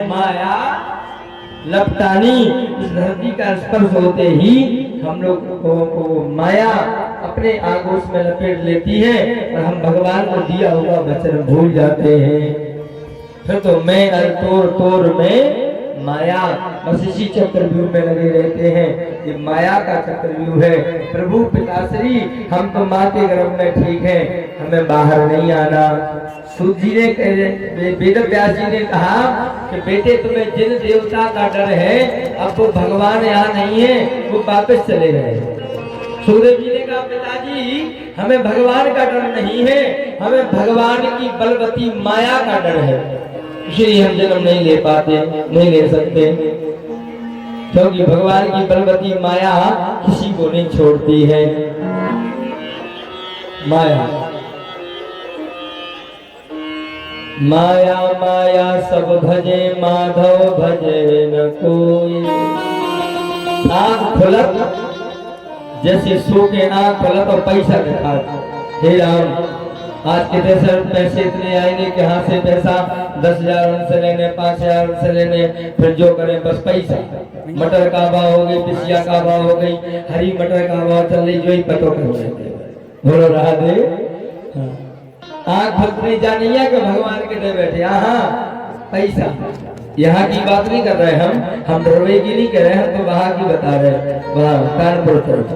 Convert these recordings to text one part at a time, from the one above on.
माया लपटानी, इस धरती का स्पर्श होते ही हम लोग को माया अपने आगोश में लपेट लेती है और हम भगवान को दिया हुआ वचन भूल जाते हैं। फिर तो मैं तोर तोर में माया, बस इसी चक्रव्यूह में लगे रहते हैं। ये माया का चक्रव्यूह है। प्रभु पिताश्री, हम तो माँ के गर्भ में ठीक हैं, हमें बाहर नहीं आना। सूत जी ने, वेद व्यास जी ने कहा कि बेटे तुम्हें जिन देवता का डर है, अब वो भगवान यहाँ नहीं है, वो वापस चले गए। सुखदेव जी ने कहा पिताजी हमें भगवान का डर नहीं है, हमें भगवान की बलवती माया का डर है, इसलिए हम जन्म नहीं ले पाते, नहीं ले सकते, क्योंकि भगवान की बलवती माया किसी को नहीं छोड़ती है। माया माया माया सब भजे, माधव भजे न कोई। आँख खुलत जैसे सो के आँख खुलत और पैसा दिखा, हे राम आज कितने सर पैसे इतने आएंगे कि हाथ से पैसा 10,000 उनसे लेने, 5,000 उनसे लेने, फिर जो करें बस पैसा। मटर का भाव हो गई, पिसिया का भाव हो गई, हरी मटर का भाव चल रही, जो ही पतो कर बोलो रहा दे। आँख भक्ति जानिया के भगवान के दे बैठे, हाँ पैसा। यहाँ की बात नहीं कर रहे हम डरवे की नहीं कह रहे, हम तो वहां की बता रहे, वहां कानपुर तरफ।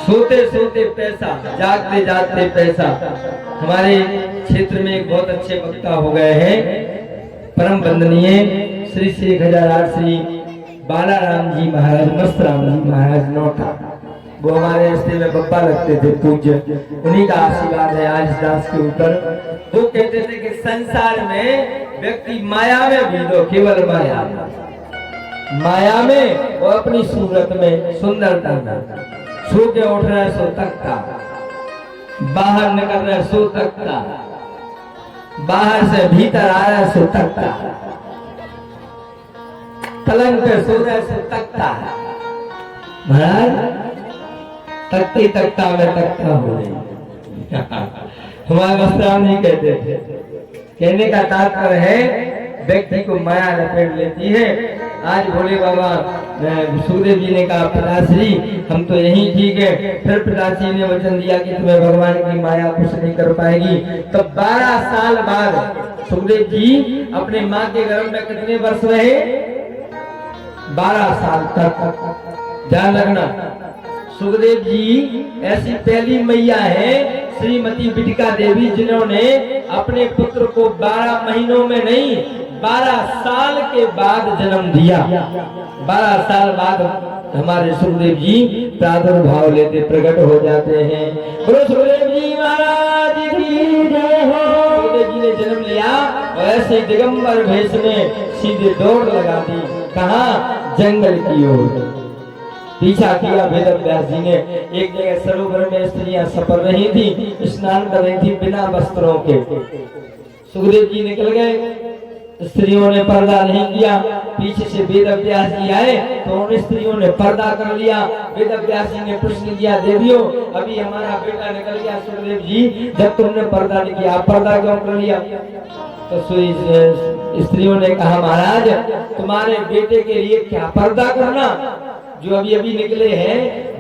सोते सोते पैसा, जागते जागते पैसा। हमारे क्षेत्र में एक बहुत अच्छे वक्ता हो गए हैं, परम वंदनीय श्री श्री खजारार श्री बालाराम जी महाराज, मस्त राम जी महाराज नौका। वो हमारे रिश्ते में बप्पा लगते थे पूज्य, उन्हीं का आशीर्वाद है आज दास के ऊपर। वो कहते थे कि संसार में व्यक्ति माया में भी दो, केवल माया, माया में और अपनी सूरत में, सुंदरता में। सो के उठ रहा है सो तकता, बाहर निकल रहा है सो तकता, बाहर से भीतर आ रहा है सो तकता, पलंग पे सो रहा है सो तकता। महाराज तकते तकता में तकता हो गई। हमारे वस्त्राम नहीं कहते थे। कहने का तात्पर्य है व्यक्ति को माया लपेट लेती है। आज भोले बाबा सुखदेव जी ने कहा पिताश्री हम तो यही ठीक है। फिर पिताश्री ने वचन दिया कि तुम्हें भगवान की माया कुछ नहीं कर पाएगी। तो 12 साल बाद सुखदेव जी अपने माँ के गर्भ में कितने वर्ष रहे? 12 साल तक। ध्यान रखना, सुखदेव जी ऐसी पहली मैया है श्रीमती बिटिका देवी जिन्होंने अपने पुत्र को 12 महीनों में नहीं 12 साल के बाद जन्म दिया। 12 साल बाद हमारे सुखदेव जी प्रादुर्भाव लेते, प्रकट हो जाते हैं। बोलो सुखदेव जी महाराज की जय हो। सुखदेव जी ने जन्म लिया और ऐसे दिगंबर भेष में सीधे दौड़ लगा दी। कहाँ? जंगल की ओर पीछा किया वेद व्यास जी ने। एक जगह सरोवर में स्त्रियां सपर रही थी, स्नान कर रही थी बिना वस्त्रों के। सुखदेव जी निकल गए, स्त्रियों ने पर्दा नहीं किया। पीछे से वेद व्यास जी आए तो उन स्त्रियों ने पर्दा कर लिया। वेद व्यास जी ने प्रश्न किया, देवियों अभी हमारा बेटा निकल गया, सुखदेव जी जब तुमने पर्दा नहीं किया, पर्दा क्यों कर लिया? तो स्त्रियों ने कहा महाराज तुम्हारे बेटे के लिए क्या पर्दा करना, जो अभी अभी निकले हैं,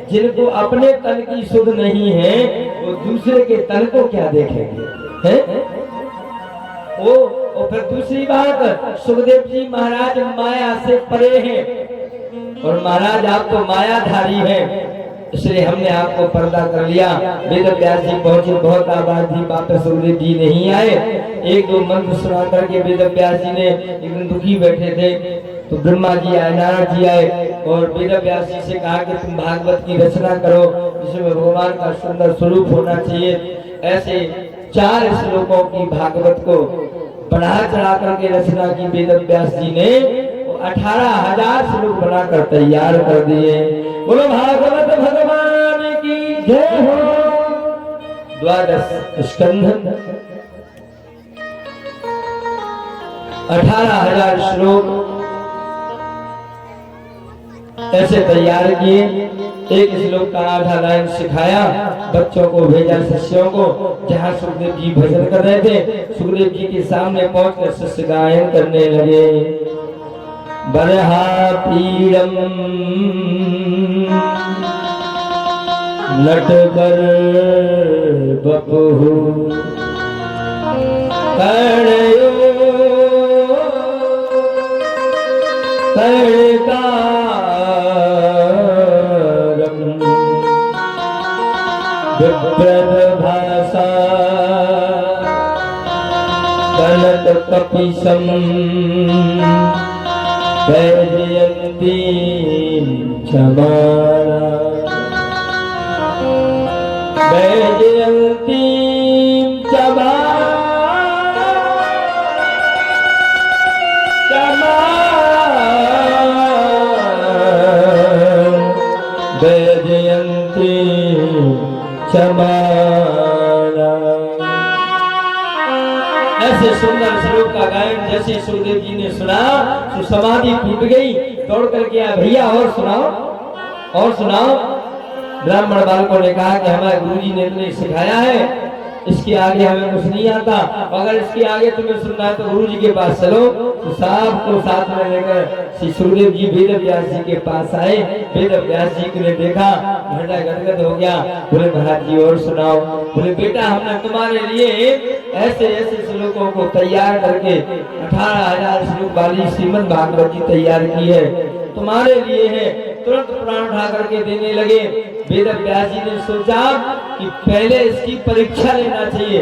जिनको अपने तन की सुध नहीं है वो दूसरे के तन को क्या देखेंगे, हैं? और फिर दूसरी बात, सुखदेव जी महाराज माया से परे हैं और महाराज आप तो मायाधारी हैं, इसलिए हमने आपको पर्दा कर लिया। वेद व्यास जी पहुंचे, बहुत आवाज थी, वापस सुखदेव जी नहीं आए। एक दो मंत्र सुना करके वेद व्यास जी ने एकदम दुखी बैठे थे तो ब्रह्मा जी आए, नारद जी आए और वेद व्यास जी से कहा कि तुम भागवत की रचना करो जिसमें भगवान का सुंदर स्वरूप होना चाहिए। ऐसे 4 श्लोकों की भागवत को बढ़ा चढ़ा करके रचना की वेद व्यास जी ने। 18,000 श्लोक बनाकर तैयार कर दिए। बोलो भागवत भगवान की जय हो। 12 स्कंध, 18,000 श्लोक ऐसे तैयार किए। एक श्लोक का आधा लाइन सिखाया, बच्चों को भेजा, शिष्यों को। जहाँ सुखदेव जी भजन कर रहे थे, सुखदेव जी के सामने पहुंचकर शिष्य गायन करने लगे। बरहा पीड़म नटवर बपुहु कर्णयो विप्रभासा कनक कपिशम वैजयंती क्षमाणा वैजयंती वैजयंती क्षमाणा। ऐसे सुंदर श्लोक का गायन जैसे सुखदेव जी ने सुना तो समाधि टूट गई। दौड़ करके आया, भैया और सुनाओ और सुनाओ। ब्राह्मण बालकों ने कहा कि हमारे गुरुजी ने इतने सिखाया है, इसके आगे हमें कुछ नहीं आता। अगर इसके आगे तुम्हें सुनना है तो गुरुजी के पास चलो। तो साहब को साथ में लेकर श्री सुखदेव जी वेद व्यास जी के पास आए। वेद व्यास जी ने देखा, घंटा गदगद हो गया। बोले महाराज जी और सुनाओ। बोले बेटा हमने तुम्हारे लिए ऐसे ऐसे श्लोकों को तैयार करके 18,000 श्लोक वाली श्रीमद् भागवत जी तैयार की है, तुम्हारे लिए है। तुरंत प्राण उठा करके देने लगे। वेद व्यास जी ने सोचा कि पहले इसकी परीक्षा लेना चाहिए।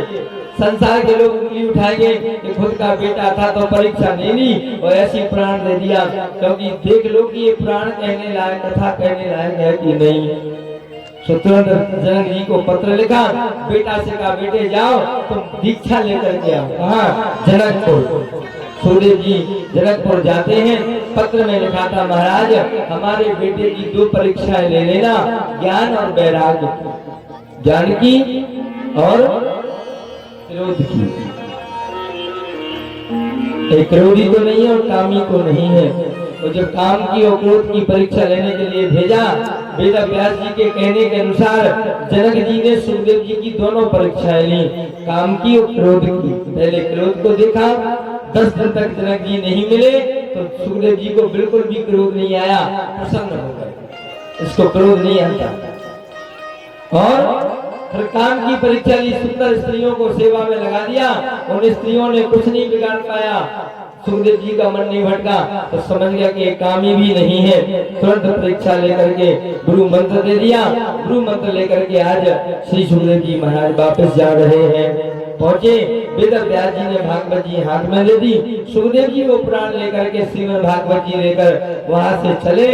संसार के लोग उंगली उठाएंगे कि खुद का बेटा था तो परीक्षा नहीं ली और ऐसी प्राण दे दिया, क्योंकि देख लो कि ये प्राण कहने लायक, कथा कहने लायक है कि नहीं। तुरंत जनक जी को पत्र लिखा, बेटा से कहा बेटे जाओ तुम दीक्षा लेकर के आओ। कहाँ? जनकपुर। सुखदेव जी जनकपुर जाते हैं। पत्र में लिखा था, महाराज हमारे बेटे की 2 परीक्षाएं ले लेना, ज्ञान और वैराग्य, ज्ञान की और क्रोध की। एक क्रोधी को नहीं है और कामी को नहीं है। और जब काम की और क्रोध की परीक्षा लेने के लिए भेजा, वेद व्यास जी के कहने के अनुसार जनक जी ने सुखदेव जी की दोनों परीक्षाएं ली, काम की और क्रोध की। पहले क्रोध को देखा, 10 दिन तक जनक जी नहीं मिले तो सुखदेव जी को बिल्कुल भी क्रोध नहीं आया, प्रसन्न हो गए, इसको क्रोध नहीं आता। और फिर काम की परीक्षा ली, सुंदर स्त्रियों को सेवा में लगा दिया, उन स्त्रियों ने कुछ नहीं बिगाड़ पाया। सुखदेव जी का मन नहीं भटका तो समझ गया कि कामी भी नहीं है। तुरंत परीक्षा लेकर के गुरु मंत्र दे दिया। गुरु मंत्र लेकर के आज श्री सुखदेव जी महाराज वापस जा रहे हैं। पहुंचे, वेद व्यास जी ने भागवत जी हाथ में दे दी। सुखदेव जी वो प्राण लेकर के श्रीमद् भागवत जी लेकर वहां से चले।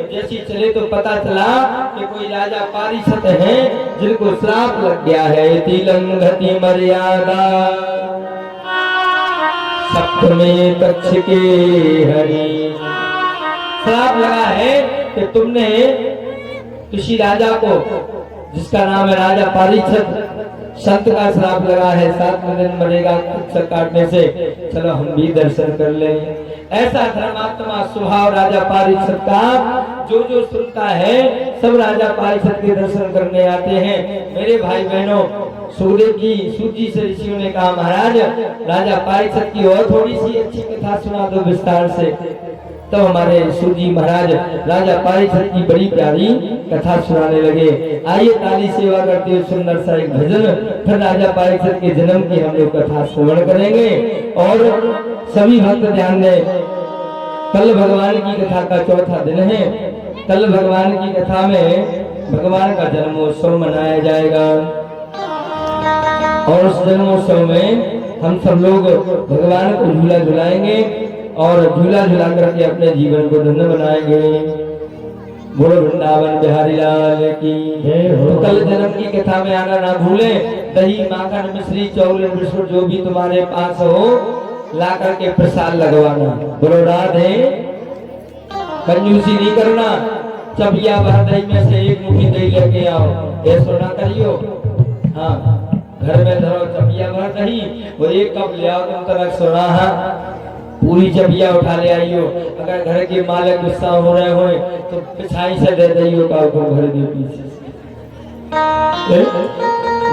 जैसे चले तो पता चला कि कोई राजा पारिषद है जिनको श्राप लग गया है। तिलंघति मर्यादा सप्तमे कक्ष के हरि। श्राप लगा है कि तुमने किसी राजा को, जिसका नाम है राजा पारिषद, संत का श्राप लगा है, 7वें दिन मरेगा कक्ष काटने से, चलो हम भी दर्शन कर लें। ऐसा धर्मात्मा स्वभाव राजा पारिषद का, जो जो सुनता है सब राजा पारिषद के दर्शन करने आते हैं। मेरे भाई बहनों, सुखदेव जी सूजी से ऋषियों ने कहा, महाराज राजा पारिषद की और थोड़ी सी अच्छी कथा सुना दो विस्तार से। तो हमारे सूजी महाराज राजा पारिषद की बड़ी प्यारी कथा सुनाने लगे। आइए ताली सेवा करते हुए सुंदर सा एक भजन, फिर राजा पारिषद के जन्म की हम लोग कथा श्रवण करेंगे। और सभी भक्त ध्यान दें, कल भगवान की कथा का चौथा दिन है। कल भगवान की कथा में भगवान का जन्मोत्सव मनाया जाएगा और उस जन्मोत्सव में हम सब लोग भगवान को झूला झुलाएंगे और झूला झुला करके अपने जीवन को धन्य बनाएंगे। बोलो वृंदावन बिहारी लाल की। तो कल जन्म की कथा में आना ना भूले। दही माखन मिश्री चावल बिस्कुट जो भी तुम्हारे पास हो ला करके प्रसाद लगवाना। बोलो राधे। कंजूसी नहीं करना, चबिया भर दही में से एक मुट्ठी दही लेके आओ, ऐसा ना करियो। हाँ, घर में धरो चबिया भर दही और एक कप ले आओ तुम तरह सोना। पूरी जबिया उठा ले आइयो। अगर घर के मालिक गुस्सा हो रहे हो तो पिछाई से दे दियो का घर दे पीछे।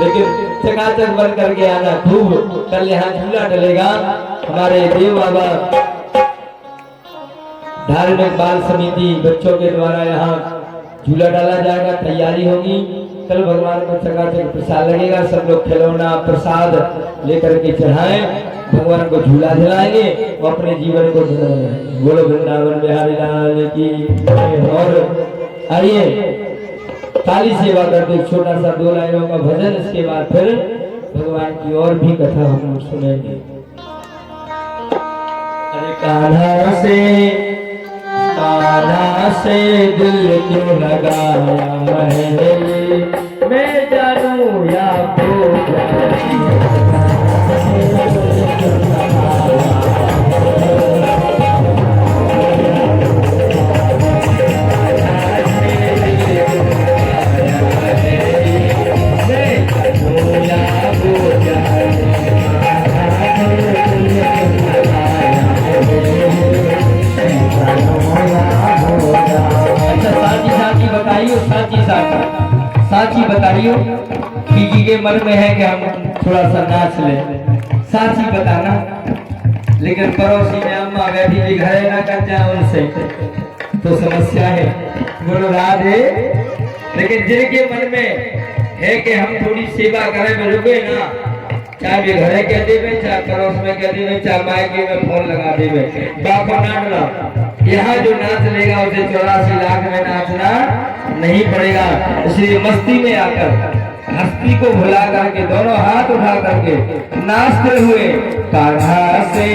लेकिन चकाचक बंद करके आना। खूब कल यहाँ झूला डलेगा। हमारे देव बाबा धार्मिक बाल समिति बच्चों के द्वारा यहाँ झूला डाला जाएगा, तैयारी होगी। कल भगवान को चकाचक प्रसाद लगेगा। सब लोग खिलौना प्रसाद लेकर के चढ़ाएं, भगवान को झूला झुलाएंगे, वो अपने जीवन को बोलो वृंदावन बिहारी लाल की। और आइए ताली सेवा करते छोटा सा 2 लाइनों का भजन, इसके बाद फिर भगवान की और भी कथा हम सुनेंगे। अरे कान्हा से दिल क्यों लगाया है, मैं जानू या साची बताइयो बीजी के मन में है कि हम थोड़ा सा नाच ले, साची बताना। लेकिन पड़ोसी में अम्मा बैठी जी घरे ना कर जाए उनसे तो समस्या है। बोलो राधे। लेकिन जिनके मन में है कि हम थोड़ी सेवा करें में रुके ना, चाहे वे घरे कह देवे, चाहे पड़ोस में कह देवे, चाहे मायके में फोन लगा देवे, बापा नाचना। यहाँ जो नाच लेगा उसे 84 लाख में नाचना नहीं पड़ेगा। इसलिए मस्ती में आकर हस्ती को भुला करके दोनों हाथ उठा करके नाचते हुए कान्हा से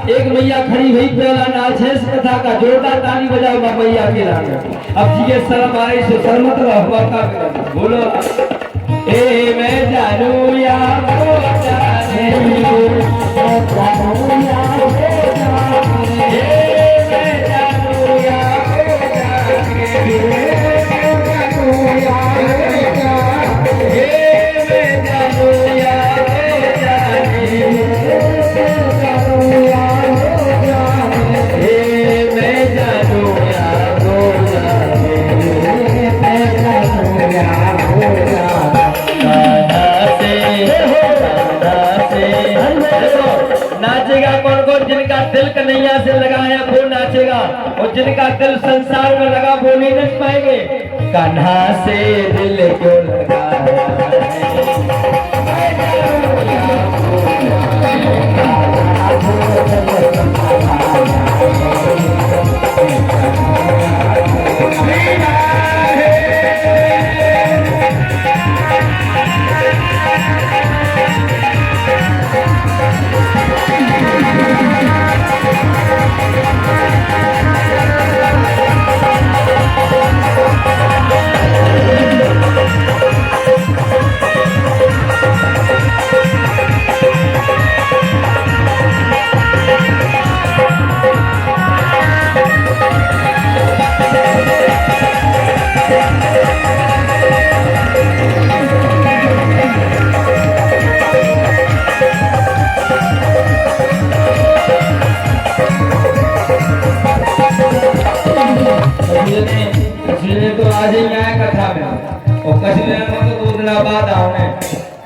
एक मैया खड़ी हुई पहला नाच है इस कथा का। जोरदार ताली बजाओ मैया के नाम। अब जी के शर्म आए से शर्म तो बोलो ए मैं जानू या वो जाने, नाचेगा कौन कौन? जिनका दिल कन्हैया से लगा है वो नाचेगा, और जिनका दिल संसार में लगा वो नहीं नच पाएंगे। कान्हा से दिल क्यों लगा तो आज ही आया कथा में, और कश्मीर में तो 2 दिन बाद आओगे।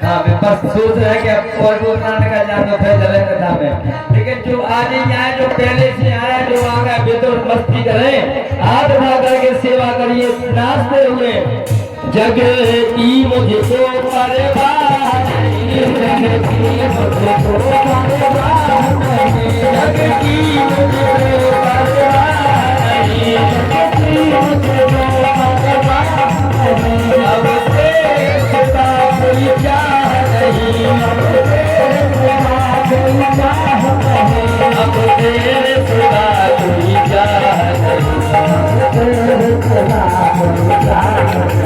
हाँ बस सोच रहे हैं कि अब और बोलने का जान तो फिर चले कथा में। लेकिन जो आज ही आया, जो पहले से आया, जो आ गया बेतौर मस्ती करें, हाथ उठा करके सेवा करिए नाचते हुए। जग की मुझको परवाह नहीं, जग की मुझको परवाह नहीं, जग की मुझको परवाह नहीं, जग की मुझको परवाह नहीं। अब तेरे सिवा कोई चाह नहीं, अब तेरे सिवा कोई चाह नहीं, अब तेरे सिवा कोई चाह नहीं, अब तेरे सिवा कोई चाह नहीं।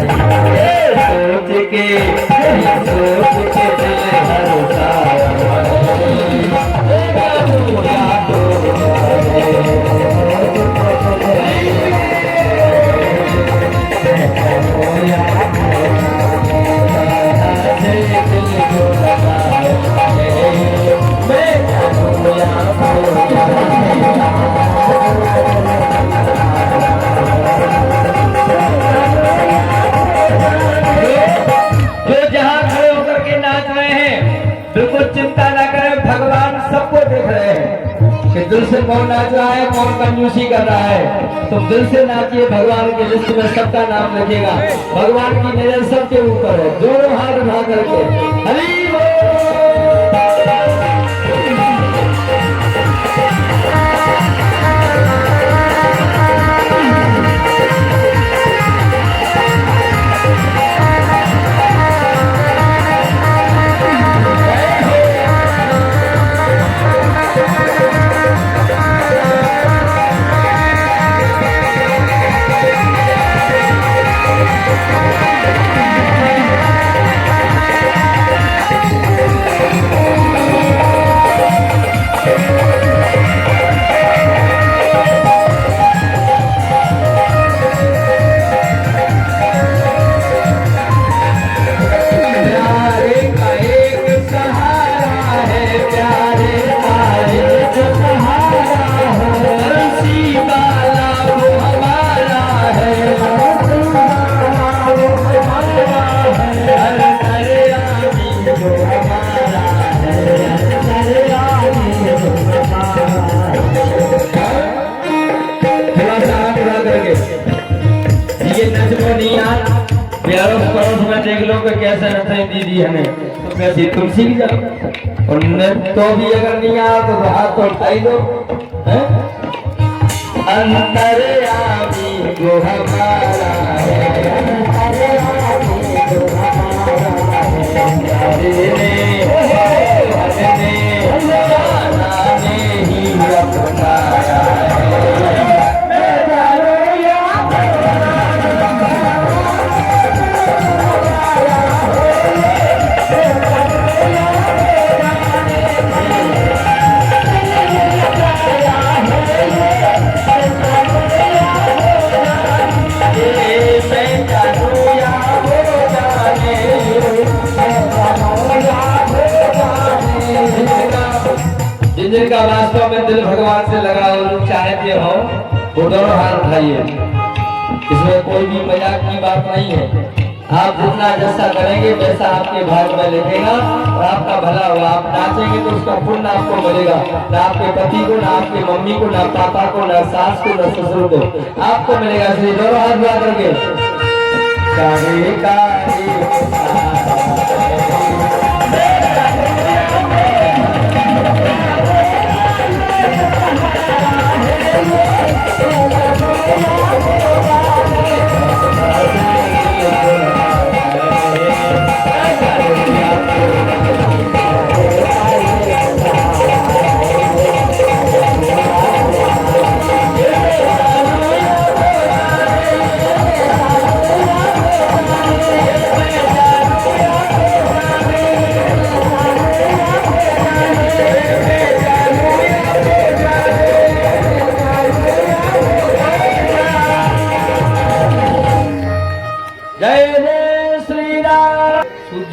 बिल्कुल चिंता ना करें, भगवान सबको देख रहे हैं कि दिल से कौन नाच रहा है, कौन कंजूसी कर रहा है। तुम दिल से नाचिए, भगवान की लिस्ट में सबका नाम लिखेगा। भगवान की नजर सबके ऊपर है। दोनों हाथ उठा करके हरि बोल। देख लो कि कैसे नचाई दीदी हमें, तो कैसी तुम सीख जाओ। और तो भी अगर नहीं आया तो हाथ तो उठाई दो। अंतर्यामी जो हमारा है, अंतर्यामी जो हमारा है, ही अपनाया है। जिनका वास्तव में दिल भगवान से लगा हो, चाहते हो, वो दोनों हाथ उठाइए। इसमें कोई भी मजाक की बात नहीं है। आप जितना जैसा करेंगे वैसा आपके भाग में लिखेगा और आपका भला होगा। आप नाचेंगे तो उसका पुण्य आपको मिलेगा। ना आपके पति को, ना आपकी मम्मी को, ना पापा को, ना सास को, ना ससुर को, आपको मिलेगा। इसलिए दोनों हाथ उठा करके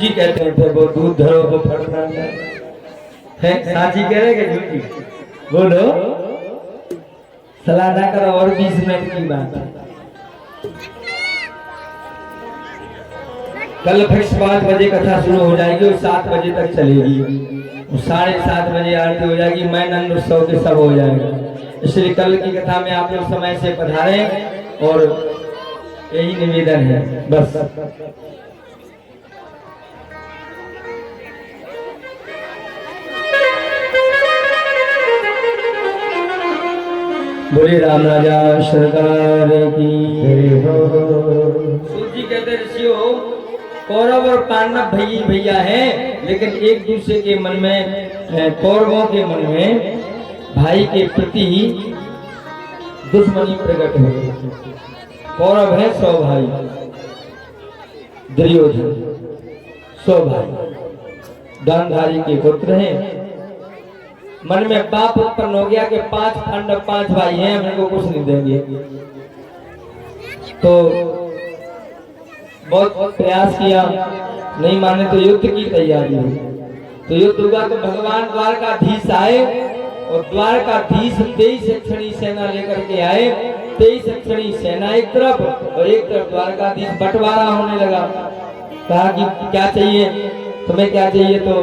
जी कहते थे, वो दूध धरो वो फटना है। साची कह रहे कि झूठी बोलो, सलाह ना करो। और 20 मिनट की बात है। कल फिक्स 5 बजे कथा शुरू हो जाएगी और 7 बजे तक चलेगी। 7:30 बजे आरती हो जाएगी। मैं नंद उत्सव के सब हो जाएगा। इसलिए कल की कथा में आप लोग समय से पधारें और यही निवेदन है बस। बोले राम राजा सरकार की जय हो। सूत जी कहते ऋषियों, कौरव और पांडव भैया हैं, लेकिन एक दूसरे के मन में, कौरवों के मन में भाई के प्रति दुश्मनी प्रकट हो गई। कौरव है 100 भाई, दुर्योधन 100 भाई, गांधारी के पुत्र हैं। मन में पाप उत्पन्न हो गया कि 5 पांडव 5 भाई हैं, हम इनको कुछ नहीं देंगे। तो बहुत प्रयास किया, नहीं माने तो युद्ध की तैयारी हुई। तो युद्ध हुआ तो भगवान द्वारकाधीश आए और द्वारकाधीश 23 अक्षणी सेना लेकर के आए। 23 अक्षणी सेना एक तरफ और एक तरफ द्वारकाधीश, बंटवारा होने लगा। कहा कि क्या चाहिए तुम्हें, क्या चाहिए, तो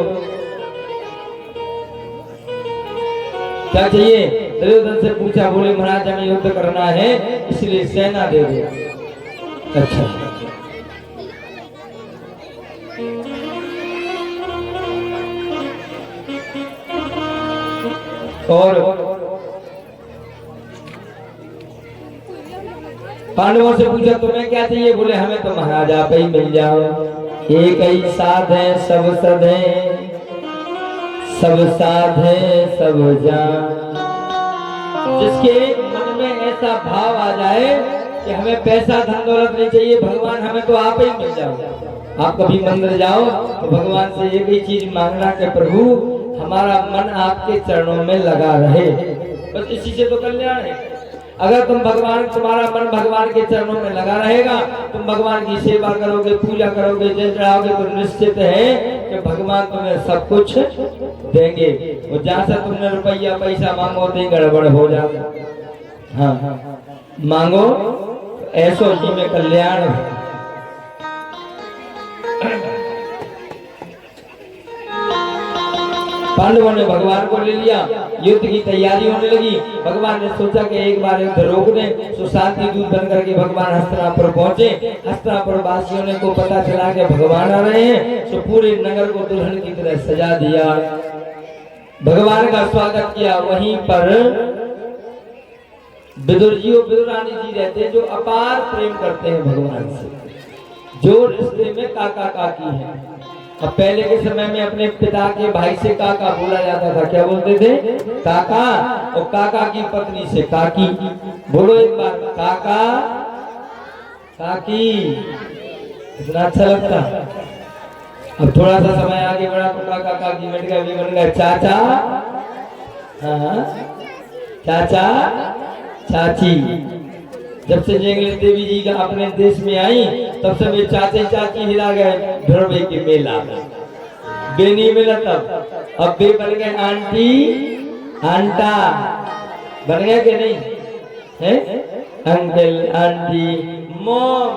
क्या चाहिए, दुर्योधन से पूछा। बोले महाराज हमें युद्ध करना है इसलिए सेना दे दो। अच्छा, और पांडवों से पूछा तुम्हें क्या चाहिए। बोले हमें तो महाराज आप ही मिल जाओ। एक ही साध है सब सद है, सब साध है सब जान। जिसके मन में ऐसा भाव आ जाए कि हमें पैसा धन दौलत नहीं चाहिए, भगवान हमें तो आप ही मिल जाओ। आप कभी मंदिर जाओ तो भगवान से एक ही चीज मांगना कि प्रभु हमारा मन आपके चरणों में लगा रहे, बस इसी से तो कल्याण है। अगर तुम्हारा मन भगवान के चरणों में लगा रहेगा, तुम भगवान की सेवा करोगे, पूजा करोगे, जल चढ़ाओगे, तो निश्चित है कि भगवान तुम्हें सब कुछ देंगे। और जहाँ से तुमने रुपया पैसा मांगो तो गड़बड़ हो जाएगा। हाँ, मांगो ऐसो ही में कल्याण। पांडवों ने भगवान को ले लिया, युद्ध की तैयारी होने लगी। भगवान ने सोचा कि एक बार युद्ध रोक दें, तो शांति दूत बन करके भगवान हस्तिनापुर पहुंचे। हस्तिनापुर वासियों ने को पता चला कि भगवान आ रहे हैं, तो पूरे नगर को दुल्हन की तरह सजा दिया, भगवान का स्वागत किया। वहीं पर विदुर जी और विदुरानी जी रहते हैं, जो अपार प्रेम करते हैं भगवान से, जो रिश्ते में काका काकी है। अब पहले के समय में अपने पिता के भाई से काका बोला जाता था, क्या बोलते थे, काका। और काका की पत्नी से काकी। बोलो एक बार, काका काकी, इतना अच्छा लगता। अब थोड़ा सा समय आगे बढ़ा तो काका काकी मिट गया, भी बन गया चाचा, हाँ चाचा चाची। जब से इंग्लिश देवी जी का अपने देश में आई, तब से वे चाचे चाची हिला गए। ध्रुवे के मेला बे नहीं मिला तब, अब बे बन गए आंटी आंटा, बन गया कि नहीं है, अंकल आंटी, मॉम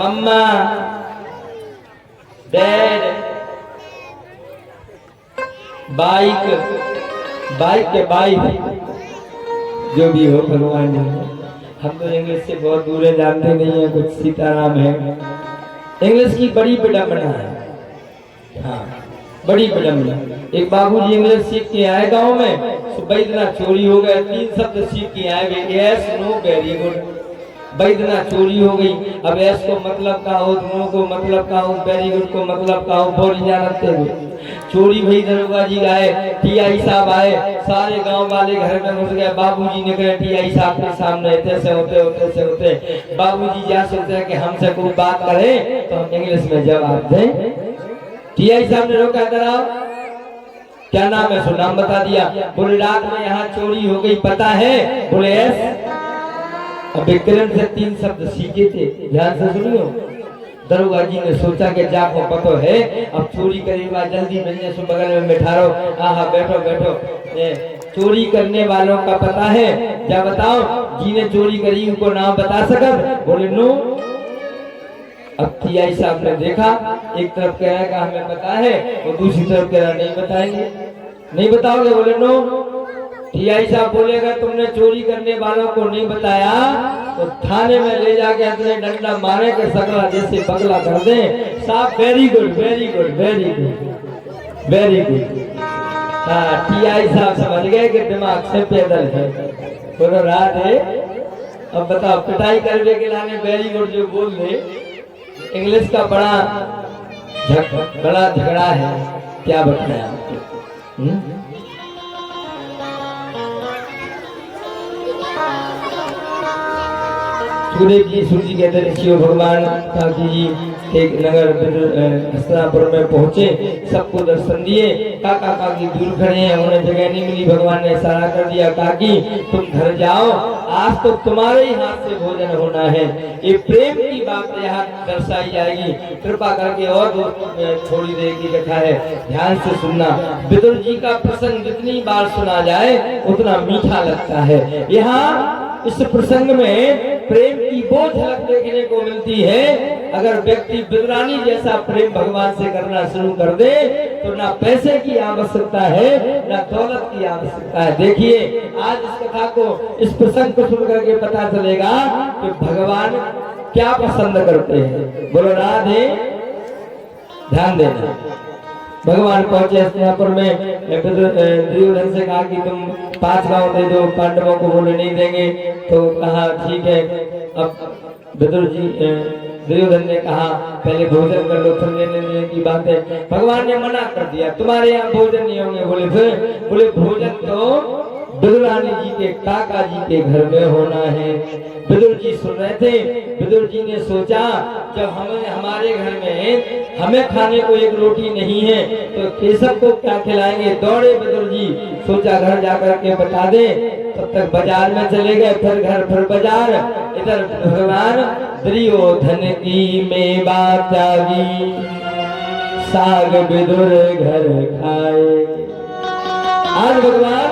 मम्मा, डैड, बाइक बाइक के बाइक, जो भी हो भगवान ने। हम तो इंग्लिश से बहुत दूर है, जानते नहीं है कुछ। सीताराम है, इंग्लिश की बड़ी विडंबना है। हाँ, बड़ी विडंबना। एक बाबूजी इंग्लिश सीख के आए गांव में, सुबह इतना चोरी हो गया, 3 शब्द सीख के आए, यस नो वेरी गुड। बैदना चोरी हो गई। अब एस को मतलब का हो, नो को मतलब का हो, वेरी गुड को मतलब का हो, बोली जानते हुए चोरी भई। दरोगा जी आए, टीआई साहब आए, सारे गांव वाले घर में घुस गए। बाबूजी ने कहा टीआई साहब के सामने ऐसे होते बाबूजी क्या सोचते हैं कि हमसे कोई बात करे तो हम इंग्लिश में जवाब दें। टीआई साहब ने रोका, इधर आओ, क्या नाम है, सो नाम बता दिया। बोले रात में यहाँ चोरी हो गई, पता है? बोले एस। अब विक्रम से 3 शब्द सीखे थे, ध्यान से सुनियो। दरोगा जी ने सोचा कि जाको पतो है, अब चोरी करेगा, जल्दी मिलने से बगल में बैठा रहो। हाँ बैठो बैठो, चोरी करने वालों का पता है, क्या बताओ, जिन्हें चोरी करी उनको नाम बता सकत? बोले नो। अब टीआई साहब ने देखा, एक तरफ कह रहा है हमें पता है, और दूसरी तरफ कह रहा नहीं बताएंगे, नहीं बताओगे? बोले नो। टीआई साहब बोलेगा तुमने चोरी करने वालों को नहीं बताया तो थाने में ले जाके अपने डंडा मारे के सकला जैसे बगला कर दे। साहब very good very good very good very good. हाँ, टीआई साहब समझ गए कि दिमाग से पैदल है, बोलो रात है। अब बताओ, पिटाई करने के लाने वेरी गुड जो बोल दे, इंग्लिश का बड़ा झगड़ा है, क्या बताया आपको। सुखदेव जी सूजी कहते ऋषियों भगवान काकी जी एक नगर हस्तिनापुर में पहुंचे, सबको दर्शन दिए। काका काकी दूर खड़े हैं, उन्हें जगह नहीं मिली। भगवान ने इशारा कर दिया, काकी तुम घर जाओ, आज तो तुम्हारे ही हाथ से भोजन होना है। ये प्रेम की बात यहाँ दर्शाई जाएगी। कृपा करके और थोड़ी देर की कथा है, ध्यान से सुनना। विदुर जी का प्रसंग जितनी बार सुना जाए उतना मीठा लगता है। यहाँ इस प्रसंग में प्रेम की वो झलक देखने को मिलती है। अगर व्यक्ति विदुरानी जैसा प्रेम भगवान से करना शुरू कर दे तो ना पैसे की आवश्यकता है, ना दौलत की आवश्यकता है। देखिए आज इस कथा को, इस प्रसंग को सुन करके पता चलेगा कि भगवान क्या पसंद करते हैं। बोलो राधे। ध्यान देना। भगवान पहुंचे हस्तिनापुर में, दुर्योधन से कहा कि तुम 5 गांव दे दो, पांडवों को बोले नहीं देंगे। तो कहा ठीक है। अब दुर्योधन ने कहा पहले भोजन कर लो, फिर लेने की बात है। भगवान ने मना कर दिया, तुम्हारे यहाँ भोजन नहीं होंगे। बोले भोजन तो विदुरानी जी के काका जी के घर में होना है। विदुर जी सुन रहे थे। विदुर जी ने सोचा जब हमारे घर में हमें खाने को एक रोटी नहीं है तो केशव को क्या खिलाएंगे। दौड़े विदुर जी, सोचा घर जाकर के बता दे। तब तक बाजार में चले गए, फिर घर फिर बाजार। इधर भगवान दुर्योधन की मेवा त्यागी, साग विदुर घर खाए। आज भगवान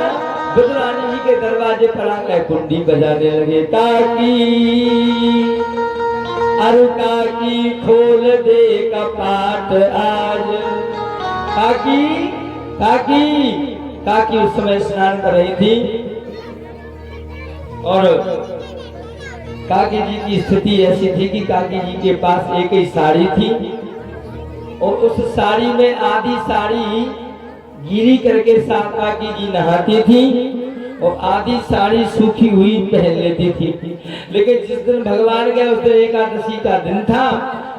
विदुरानी जी के दरवाजे पर आकर कुंडी बजाने लगे। काकी अरु काकी खोल दे कपाट आज। काकी काकी काकी उस समय स्नान कर रही थी और काकी जी की स्थिति ऐसी थी कि काकी जी के पास एक ही साड़ी थी और उस साड़ी में आधी साड़ी गीली करके साथ काकी जी नहाती थी और आधी साड़ी सूखी हुई पहन लेती थी। लेकिन जिस दिन भगवान गए उस दिन एकादशी का दिन था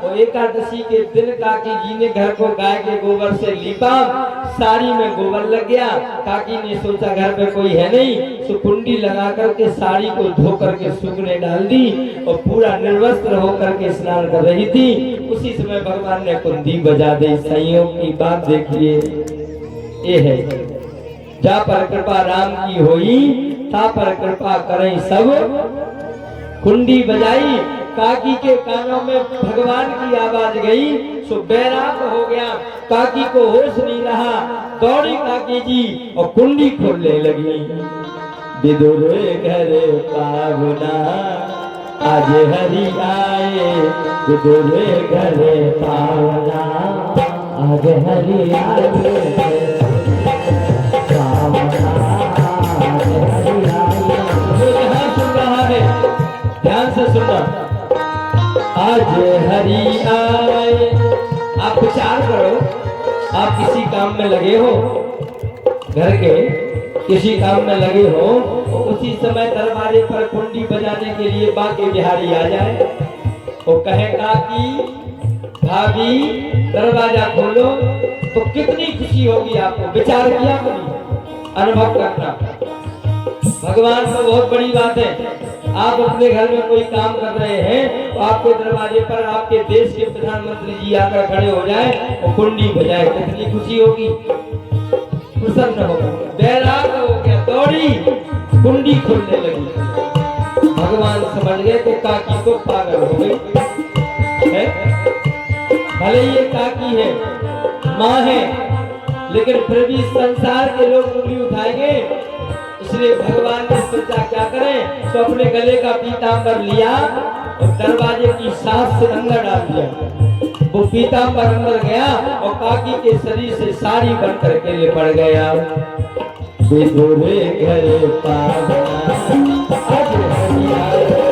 और एकादशी के दिन काकी जी ने घर को गाय के गोबर से लीपा, साड़ी में गोबर लग गया। काकी ने सोचा घर पे कोई है नहीं, तो कुंडी लगा करके साड़ी को धो करके सूखने डाल दी और पूरा निर्वस्त्र होकर के स्नान कर रही थी। उसी समय भगवान ने कुंडी बजा दी। संयोग की बात देखिए, ये है जा पर कृपा राम की होई, ता पर कृपा करें सब। कुंडी बजाई, काकी के कानों में भगवान की आवाज गई, सो बैराग हो गया। काकी को होश नहीं रहा, दौड़ी काकी जी और कुंडी खोलने लगी। विदुर घर पावना आज हरि आए, विदुर घर पावना आज हरि आए। ध्यान से सुनना, आज हरि आए। आप विचार करो, आप किसी काम में लगे हो, घर के किसी काम में लगे हो, उसी समय दरबारे पर कुंडी बजाने के लिए बाके बिहारी आ जाए और कहेगा कि भाभी दरवाजा खोलो, तो कितनी खुशी होगी आपको। विचार किया कभी, अनुभव करना। भगवान को बहुत बड़ी बात है। आप अपने घर में कोई काम कर रहे हैं तो आपके दरवाजे पर आपके देश के प्रधानमंत्री जी आकर खड़े हो जाए और कुंडी बजाए, कितनी खुशी होगी, प्रसन्न होगा। बैराग हो गया, दौड़ी कुंडी खोलने लगी। भगवान समझ गए कि काकी तो पागल हो गई है। भले ये काकी है, माँ है, लेकिन फिर भी संसार के लोग उंगली उठाएंगे। इसलिए भगवान ने सोचा क्या करें, तो अपने गले का पीतांबर लिया और दरवाजे की सांस से अंदर डाल दिया। वो पीतांबर अंदर गया और काकी के शरीर से साड़ी बन करके लिपट गया। विदुर घर पावना आज हरि आए,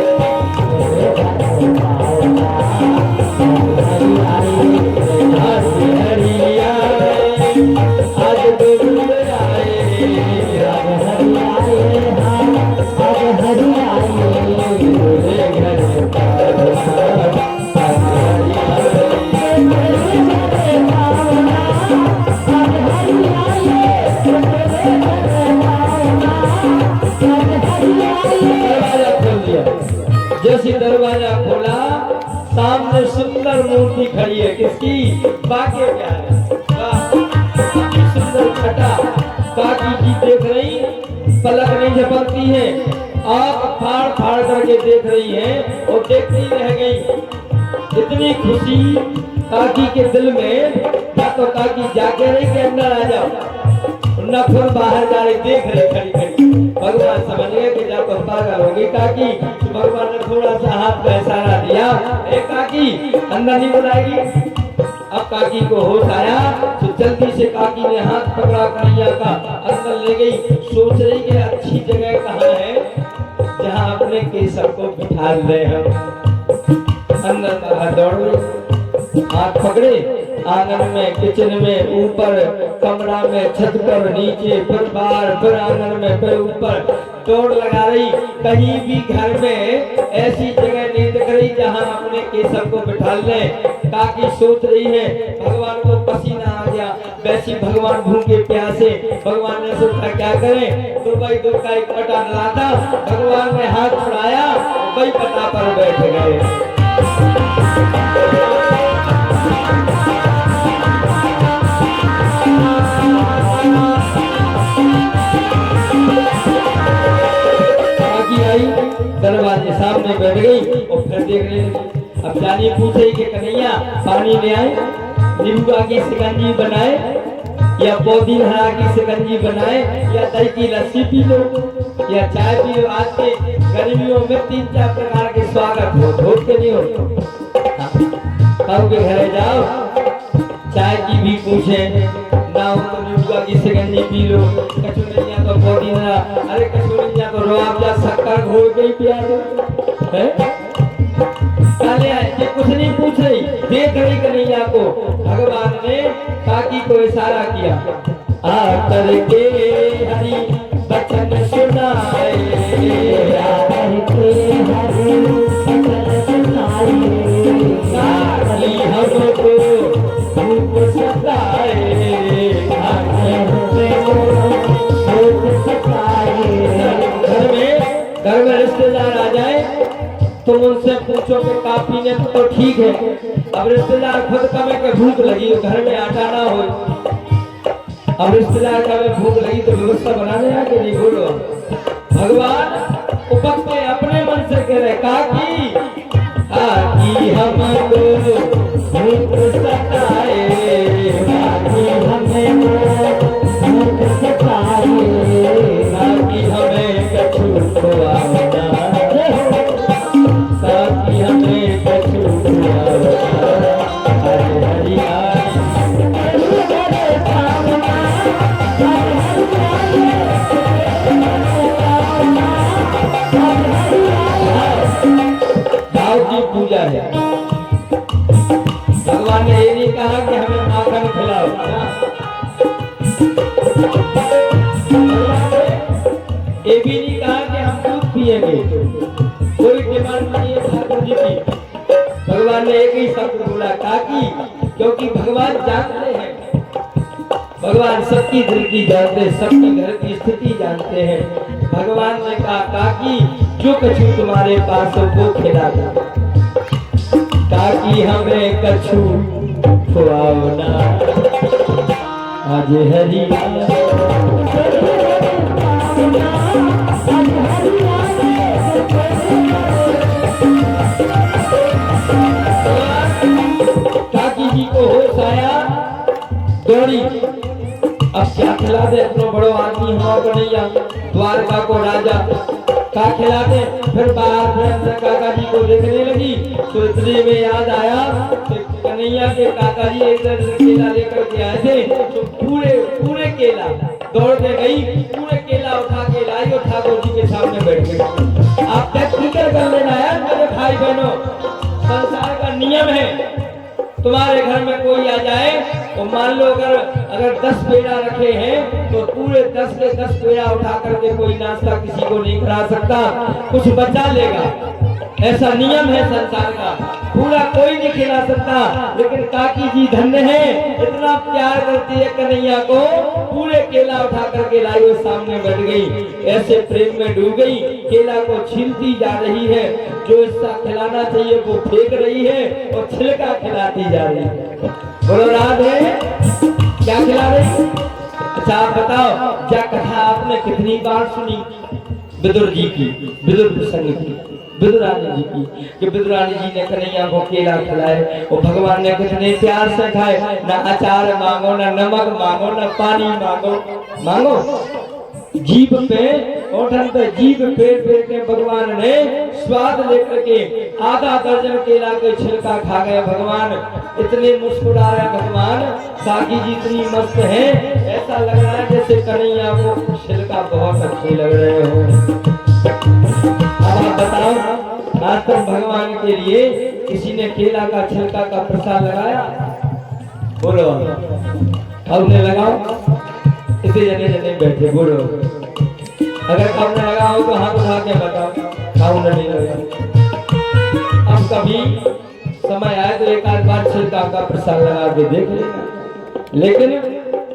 Hare सामने सुंदर मूर्ति खड़ी है, किसकी? बाके प्यारे। सुंदर छटा काकी जी देख रही, पलक नहीं झपकती है, आंख फाड़ फाड़ करके देख रही है और देखती रह गई। इतनी खुशी काकी के दिल में, या तो काकी जाके रही के अंदर आ जाओ, न फिर बाहर जा रही, देख रही खड़ी खड़ी। भगवान समझ गए कि जा तो पागल हो गई काकी। तो भगवान ने थोड़ा सा हाथ का इशारा दिया, ए काकी अंदर नहीं बुलाएगी। अब काकी को होश आया तो जल्दी से काकी ने हाथ पकड़ा कन्हैया का, अंदर ले गई। सोच रही कि अच्छी जगह कहाँ है जहाँ अपने केसर को बिठा ले हम। अंदर बाहर दौड़ गई, हाथ पकड़े, आंगन में, किचन में, ऊपर कमरा में, छत पर, नीचे, फिर बाहर, फिर आंगन में, फिर ऊपर दौड़ लगा रही। कहीं भी घर में ऐसी जगह नहीं दिख रही जहां अपने केसर को बिठा ले। काकी सोच रही है भगवान को पसीना आ गया, वैसी भगवान भूखे प्यासे। भगवान ने सोचा क्या करें, दो भाई दो का एक पटा लाता। भगवान ने हाथ बढ़ाया, वही पटा पर बैठ गए। दरवाजे सामने बैठ गई और फिर देख रही। अब जानी पूछे कि कन्हैया पानी ले आए, नींबू की शिकंजी बनाए, या पौधी हरा की शिकंजी बनाए, या दही की लस्सी पी लो, या चाय पी लो। आज के गर्मियों में 3-4 प्रकार के स्वागत हो, धोख के नहीं हो। कब के घरे जाओ, चाय की भी पूछे ना हो तो नींबू की शिकंजी पी लो, कचौड़ियाँ तो पौधी हरा, अरे कचौड़ियाँ तो रुआवजा शक्कर घोल के ही पिया दो। कुछ नहीं पूछ रही, देख रही कन्हैया को। भगवान ने काकी को इशारा किया, आ करके हरि बचन सुनाए, काकी हमको भूख सताए, घर में रिश्तेदार आ जाए तो उनसे पूछो कि काफी ने तो ठीक है। अब रिश्तेदार खुद कमे के भूख लगी, घर में आटा ना हो। अब रिश्तेदार कमे भूख लगी तो व्यवस्था बनाने आके नहीं, बोलो। भगवान उपक पे अपने मन से कह रहे, काकी काकी हमको भूख सताए, काकी हमें भूख सताए, काकी हमें कछु खुआवना, काकी हमें कछु खुआवना। हरे हरिया भाव की पूजा है। भगवान ने ये नहीं कहा कि हमें माखन खिलाओ, ये भी नहीं कहा कि हम दूध पिएंगे, कोई डिमांड नहीं है ठाकुर जी की। भगवान ने एक ही शब्द बोला, काकी, क्योंकि भगवान जानते हैं, भगवान सबकी दिल की जानते हैं, सबके घर की स्थिति जानते हैं। भगवान ने कहा, काकी जो कछु तुम्हारे पास हो वो खिला दो, काकी हमें कछु खुआवना। आज हरिया काकी जी को होश आया, दौड़ी, अब क्या खिला दे, इतना बड़ो आदमी हुआ कन्हैया, द्वारका को राजा, क्या खिला दे। फिर बाहर फिर अंदर काका जी को देखने लगी तो इतने में याद आया कि कन्हैया के काका जी एक केला लेकर के आए थे, तो पूरे केला दौड़ के गई, पूरे केला उठा के लाई और ठाकुर जी के सामने बैठ गई। आप फिक्र कर लेना है मेरे भाई बहनों, संसार का नियम है, तुम्हारे घर में कोई आ जाए तो मान लो अगर 10 पेड़ा रखे हैं तो पूरे 10 के 10 पेड़ा उठा करके कोई नाश्ता किसी को नहीं करा सकता, कुछ बचा लेगा, ऐसा नियम है संसार का, पूरा कोई नहीं खिला सकता। लेकिन काकी जी धन्य है, इतना प्यार करती है कन्हैया को, पूरे केला उठा करके लाई और सामने बैठ गई, ऐसे प्रेम में डूब गई, केला को छीलती जा रही है। जो हिस्सा खिलाना चाहिए वो फेंक रही है और छिलका खिलाती जा रही है। बोलो राधे, क्या खिला रही? अच्छा आप बताओ, क्या कथा आपने कितनी बार सुनी विदुर जी की, विदुर प्रसंग की, विदुरानी जी की, कि विदुरानी जी ने कन्हैया को केला खिलाए और भगवान ने कितने प्यार से खाए। ना अचार मांगो, ना नमक मांगो, ना पानी मांगो, मांगो जीभ पे, ओठन पे जीभ पेट पे के भगवान ने स्वाद लेकर के आधा दर्जन केला के छिलका खा गए। भगवान इतने मुस्कुरा रहे, भगवान साकी जी इतनी मस्त है, ऐसा लग रहा है जैसे कन्हैया को छिलका बहुत अच्छे लग रहे हो। अब आप बताओ, आज तक भगवान के लिए किसी ने केला का छिलका का प्रसाद लगाया? बोलो, अब ने लगाओ, इतने जने जने बैठे, बोलो अगर कब ने लगाओ तो हाथ उठा के बताओ, खाऊ नहीं लगा। अब कभी समय आए तो एक आध बार छिलका का प्रसाद लगा के देख लेना, लेकिन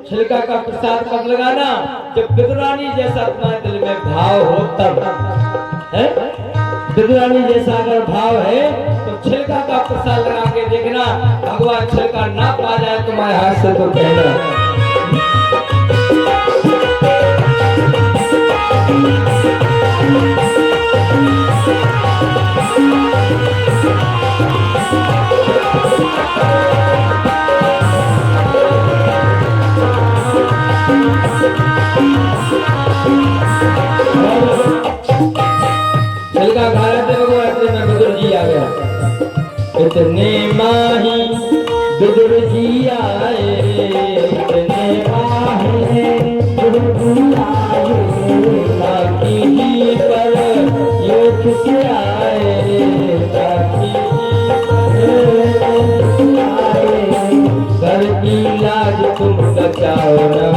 छिलका का प्रसाद कब लगाना? जब विदुरानी जैसा तुम्हारे दिल में भाव हो तब है। विदुरानी जैसा अगर भाव है तो छिलका का प्रसाद लगा के देखना, भगवान छिलका ना पा जाए तुम्हारे हाथ से तो कहना। छिलका खा रहे थे भगवान, इतने में विदुर जी आ गया। इतने माही विदुर जी आए, इतने माही विदुर जी आए, ताकि जी पर ये खुशी आए, ताकि आए, घर की लाज तुम बचाओ ना,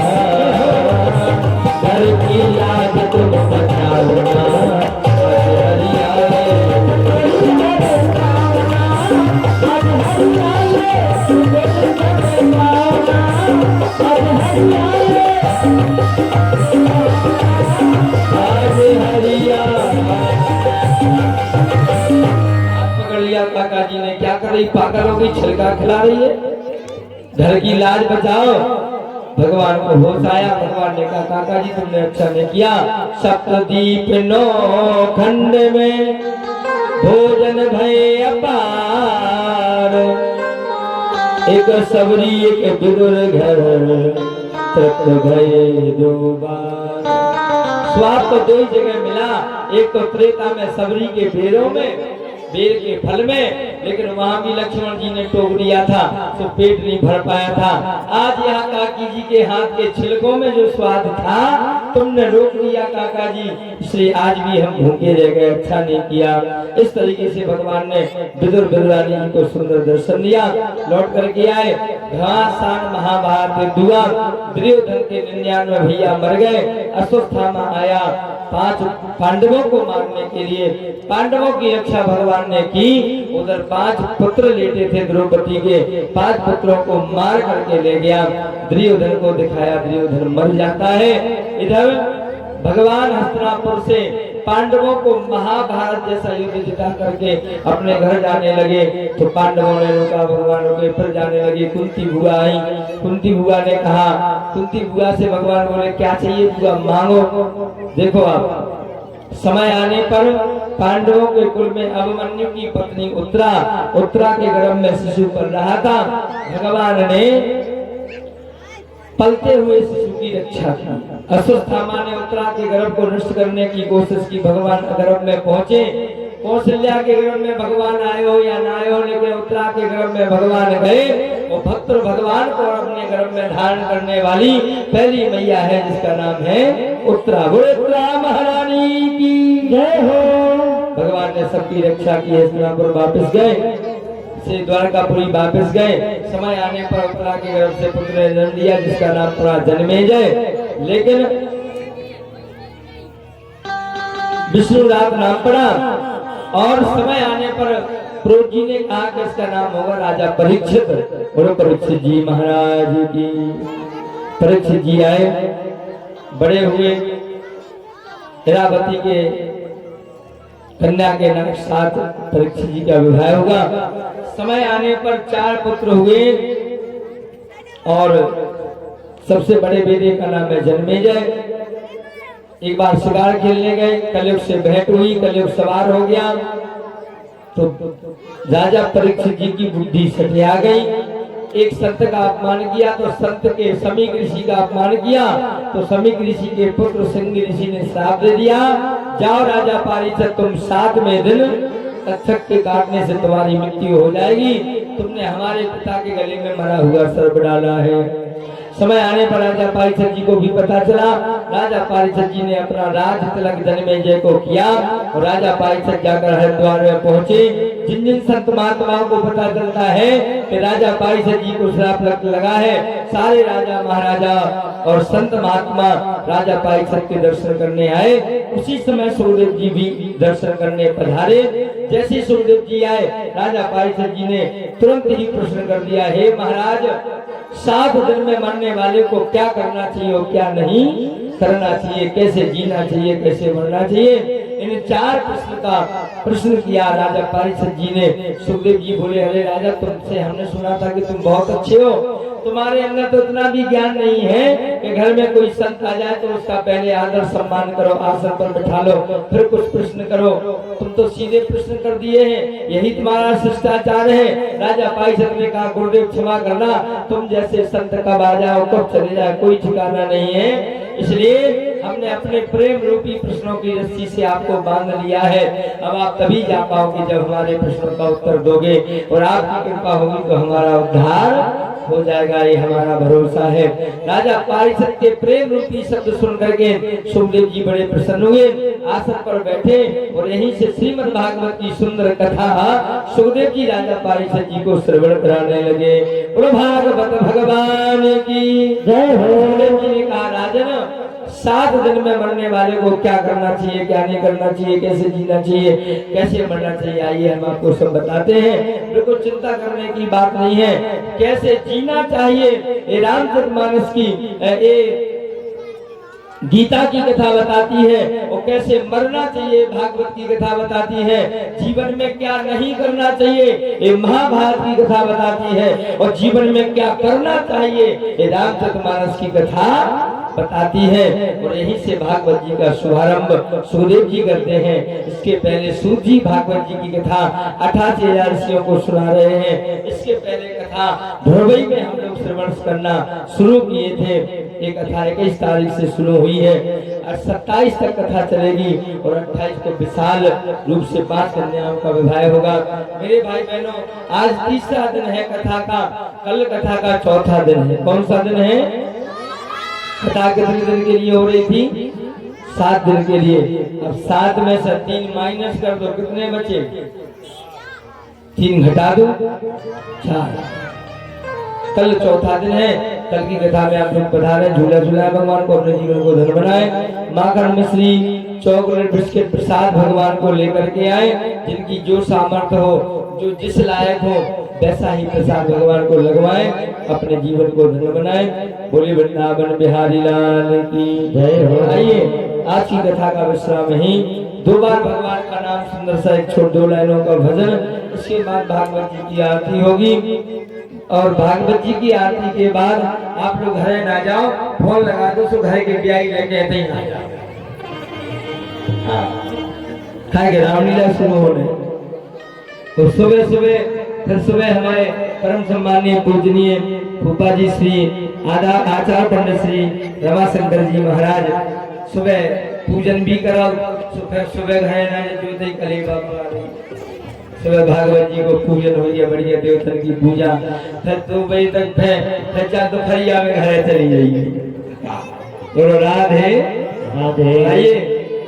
घर की लाज तुम बचाओ ना। पकड़ लिया काका जी ने, क्या कर रही? पागल हो गई, छिलका खिला रही है, घर की लाज बचाओ। भगवान को होश आया, भगवान ने कहा काका जी तुमने अच्छा नहीं किया। सप्तदीप नो खंड में भोजन भय अपार, एक सबरी एक विदुर घर, तृप्त भये दो बार। स्वाद तो दो ही जगह मिला, एक तो त्रेता में सबरी के बेरों में, बेर के फल में, लेकिन वहां भी लक्ष्मण जी ने टोक दिया था तो पेट नहीं भर पाया था। आज यहाँ काकी जी के हाथ के छिलकों में जो स्वाद था तुमने रोक दिया काका जी, इसलिए आज भी हम भूखे रह गए, अच्छा नहीं किया। इस तरीके से भगवान ने विदुर विदुरानी जी को सुंदर दर्शन दिया। लौट करके आए, घमासान महाभारत दुआ, दुर्योधन के 99 भैया मर गए, अश्वत्थामा आया 5 पांडवों को मारने के लिए, पांडवों की रक्षा भगवान ने की। उधर 5 पुत्र लेटे थे द्रौपदी के, 5 पुत्रों को मार करके ले गया, दुर्योधन को दिखाया, दुर्योधन मर जाता है। इधर भगवान हस्तिनापुर से पांडवों को महाभारत जैसा युद्ध जिता करके अपने घर जाने लगे तो पांडवों ने रोका, भगवान के पर जाने लगे। कुंती बुआ आई, कुंती बुआ ने कहा, कुंती बुआ से भगवान बोले क्या चाहिए बुआ मांगो। देखो आप, समय आने पर पांडवों के कुल में अभिमन्यु की पत्नी उत्तरा, उत्तरा के गर्भ में शिशु पल रहा था। भगवान ने पलते हुए शिशु की रक्षा की। अश्वत्थामा ने उत्तरा के गर्भ को नष्ट करने की कोशिश की, भगवान गर्भ में पहुंचे। कौशल्या के गर्भ में भगवान आए हो या ना आए हो, लेकिन उत्तरा के गर्भ में भगवान गए। वो भक्त भगवान को अपने गर्भ में धारण करने वाली पहली मैया है जिसका नाम है उत्तरा। बोले उत्तरा महारानी की जय हो। भगवान ने सबकी रक्षा की। हस्तिनापुर वापस गए, से द्वारकापुरी वापस गए। समय आने पर उत्तरा के गर्भ से पुत्र ने जन्म लिया जिसका नाम पड़ा जन्मेजय, लेकिन विष्णुनाथ नाम पड़ा। और समय आने पर प्रोत जी ने कहा कि इसका नाम होगा राजा परीक्षित। बोलो परीक्षित जी महाराज की। परीक्षित जी आए, बड़े हुए, इरावती के कन्या के नाम 7 परीक्षित जी का विवाह होगा। समय आने पर 4 पुत्र हुए और सबसे बड़े बेटे का नाम है जन्मेजय। एक बार शिकार खेलने गए, कलयुग से भेंट हुई, कलयुग सवार हो गया तो राजा परीक्षित जी की बुद्धि सटिया गई। एक संत का अपमान किया तो संत के समीक ऋषि का अपमान किया तो समीक ऋषि के पुत्र सिंह ऋषि ने श्राप दे दिया, जाओ राजा पारीक्षित तुम 7वें दिन तक्षक के काटने से तुम्हारी मृत्यु हो जाएगी, तुमने हमारे पिता के गले में मरा हुआ सर्प डाला है। समय आने पर राजा पारीक्षित जी को भी पता चला। राजा पारीक्षित जी ने अपना राज तिलक जन्मेजय को किया और राजा पारीक्षित जाकर हरिद्वार में पहुंचे। जिन जिन संत महात्माओं को पता चलता है कि राजा पारीक्षित जी को श्राप लगा है, सारे राजा महाराजा और संत महात्मा राजा पारीक्षित के दर्शन करने आए। उसी समय सुखदेव जी भी दर्शन करने पधारे। जैसे सुखदेव जी आए, राजा पारीक्षित जी ने तुरंत ही प्रश्न कर दिया, हे महाराज, 7 दिन में मरने वाले को क्या करना चाहिए और क्या नहीं करना चाहिए, कैसे जीना चाहिए, कैसे मरना चाहिए। इन 4 प्रश्न का प्रश्न किया राजा पारीक्षित जी ने। सुखदेव जी बोले, अरे राजा, तुमसे हमने सुना था कि तुम बहुत अच्छे हो, तुम्हारे अंदर तो इतना भी ज्ञान नहीं है कि घर में कोई संत आ जाए तो उसका पहले आदर सम्मान करो, आसन पर बैठा लो, फिर कुछ प्रश्न करो। तुम तो सीधे प्रश्न कर दिए हैं, यही तुम्हारा शिष्टाचार है। राजा पारीक्षित ने कहा, गुरुदेव क्षमा करना, तुम जैसे संत कब आ जाओ कब चले जाए कोई ठिकाना नहीं है, इसलिए हमने अपने प्रेम रूपी प्रश्नों की रस्सी से आपको बांध लिया है। अब आप तभी जा पाओगे जब हमारे प्रश्नों का उत्तर दोगे और आपकी कृपा होगी तो हमारा उद्धार हो जाएगा, ये हमारा भरोसा है। राजा पारीक्षित के प्रेम रूपी शब्द सुन करके सुखदेव जी बड़े प्रसन्न हुए, आसन पर बैठे और यहीं से श्रीमद् भागवत की सुंदर कथा सुखदेव जी राजा पारीक्षित जी को श्रवण कराने लगे। बोलो भागवत भगवान की जय हो। सुखदेव जी ने कहा, राजन, 7 दिन में मरने वाले को क्या करना चाहिए, क्या नहीं करना चाहिए, कैसे जीना चाहिए, कैसे मरना चाहिए, आइए हम आपको सब बताते हैं। बिल्कुल चिंता करने की बात नहीं है। कैसे जीना चाहिए, ये रामचरितमानस की ये गीता की कथा बताती है, और कैसे मरना चाहिए भागवत की कथा बताती है। जीवन में क्या नहीं करना चाहिए ये महाभारत की कथा बताती है, और जीवन में क्या करना चाहिए ये रामचरितमानस की कथा बताती है। और यहीं से भागवत जी का शुभारंभ सुखदेव जी करते हैं। इसके पहले सूत जी भागवत जी की कथा 88,000 ऋषियों को सुना रहे हैं। इसके पहले कथा ध्रुवई में हम लोग श्रवण करना शुरू किए थे। एक कथा 21 तारीख से शुरू हुई है और 27 तक कथा चलेगी और 28 को विशाल रूप से 5 कन्याओं का विवाह होगा। मेरे भाई बहनों, आज तीसरा दिन है कथा का, कल कथा का चौथा दिन है। कौन सा दिन है? कथा कितने दिन के लिए हो रही थी? 7 दिन के लिए। अब 7 में से 3 माइनस कर दो, कितने बचे? 3 घटा दो, 4। कल चौथा दिन है। कल की कथा में आप लोग पधारे, झूला झूला भगवान को, अपने जीवन को धन बनाए। माखन मिश्री चॉकलेट बिस्किट प्रसाद भगवान को लेकर के आए। जिनकी जो सामर्थ्य हो, जो जिस लायक हो, वैसा ही प्रसाद भगवान को लगवाए, अपने जीवन को धन बनाए। बोले वृंदावन बिहारी लाल की जय हो। आइए आज की कथा का विश्राम ही 2 बार भगवान का नाम सुंदर सा एक छोटे 2 लाइनों का भजन, इसके बाद भागवत जी की आरती होगी। और भागवत जी की आरती के बाद आप लोग घर ना जाओ, फोन लगा दो तो घर के ब्याई लेके आते ही ना जाओ। हाँ, रामलीला शुरू होने तो सुबह सुबह हमारे परम सम्मानीय पूजनीय फूफा जी श्री आचार्य पंडित श्री रमाशंकर जी महाराज सुबह पूजन भी करो। सुबह घर ना जो कलेवा सुबह भागवत जी को पूजन हो गया, बढ़िया देवतन की पूजा, फिर 2 बजे तक फिर 4 दोपहरिया में घर चली जाएगी। बोलो राधे राधे। आइए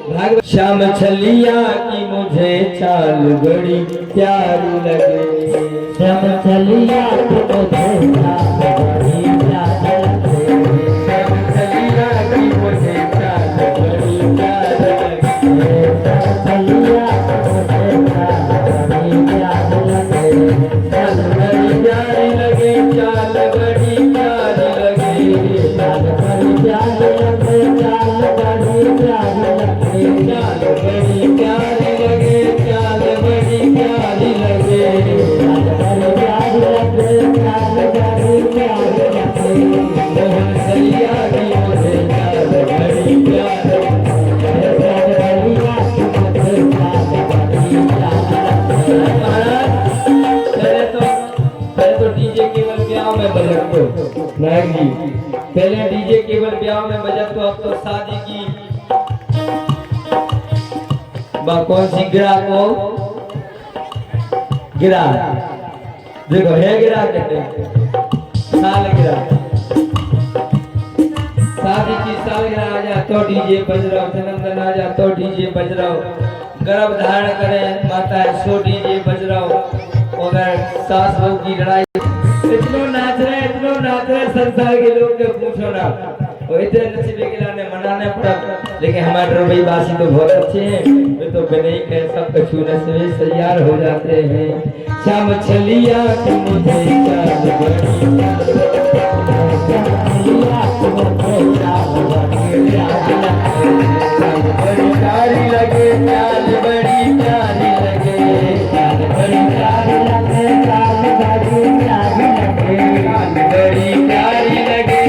भागवत। श्याम छलिया की मुझे चाल बड़ी प्यारी लगे, श्याम छलिया की मुझे चाल बड़ी प्यारी लगे, श्याम छलिया की मुझे चाल बड़ी प्यारी लगे, श्याम छलिया चाल बड़ी प्यारी लगे, चाल बड़ी प्यारी लगे, चाल बड़ी प्यारी लगे, चाल बड़ी प्यारी लगे, चाल बड़ी प्यारी लगे, ब्याह में बजट तो नायक जी, पहले डीजे केवल ब्याह में बजट तो, अब तो शादी की कौन सी गिरा को गिरा देखो है गिरा कहते हैं साल गिरा, शादी की सालगिरह आ जा तो डीजे बज रहा, जन्मदिन आ जा तो डीजे बज रहा, गर्भ धारण करे माता है सो डीजे बज रहा, अगर सास बहू की लड़ाई इतनो नाच रहे संसार के लोग के पूछो ना, और इतने नसीबे के लाने मनाने पड़ा। लेकिन हमारे ड्रोबई बासी तो बहुत अच्छे हैं, वे तो बिना ही कहे सब कछु नसीबे तैयार हो जाते हैं। श्याम छलिया मुझे बड़ी प्यारी लगे, चाल बड़ी प्यारी लगे, चाल बड़ी प्यारी लगे, चाल बड़ी प्यारी लगे, चाल बड़ी प्यारी लगे।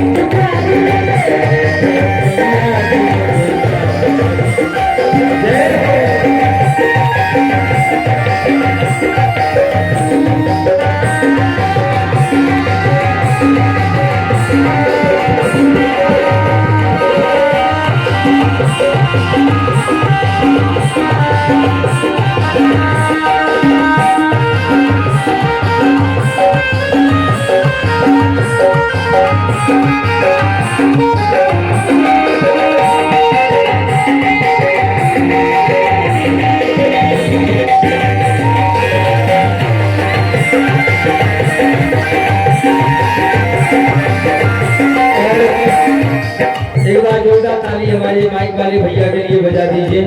एक बार जोरदार ताली हमारे माइक वाले भैया के लिए बजा दीजिए,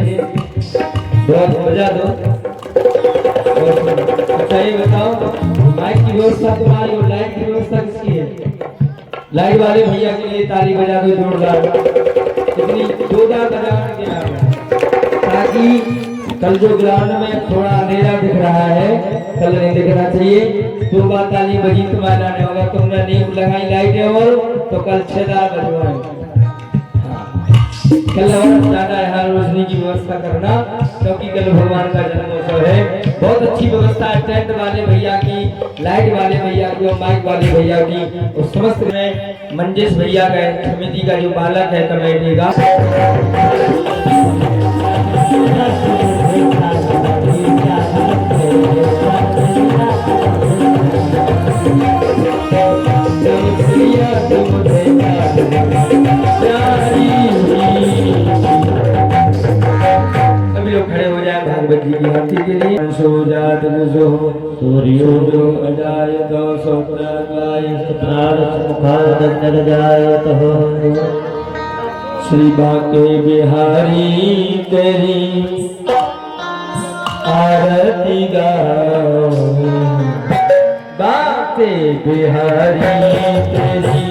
बहुत बजा दो। अच्छा ये बताओ, माइक की व्यवस्था तुम्हारी और लाइट की व्यवस्था किसकी है? लाइट वाले भैया के लिए ताली बजा दो जोरदार, इतनी जोरदार बजाने के नाम, ताकि कल जो ग्राउंड में थोड़ा अंधेरा दिख रहा है, कल नहीं दिखना चाहिए। दो बार ताली बजी तुम्हारा नहीं होगा, तुमने नींव लगाई लाइटें और तो कल 6 बजवाएंगे। कल और ज्यादा यहाँ रोशनी की व्यवस्था करना, क्योंकि कल भगवान का जन्मोत्सव है। बहुत अच्छी व्यवस्था है टेंट वाले भैया की, लाइट वाले भैया की और माइक वाले भैया की, और समस्त में मंजेश भैया का समिति का जो बालक है कमेटी का। सभी लोग खड़े हो जाए भागवत जी की आरती के लिए। सो जात जो सूर्यो जो अजायत सोत्रागाय जायत हो, श्री बाके बिहारी तेरी आरती गाओ, बाके बिहारी तेरी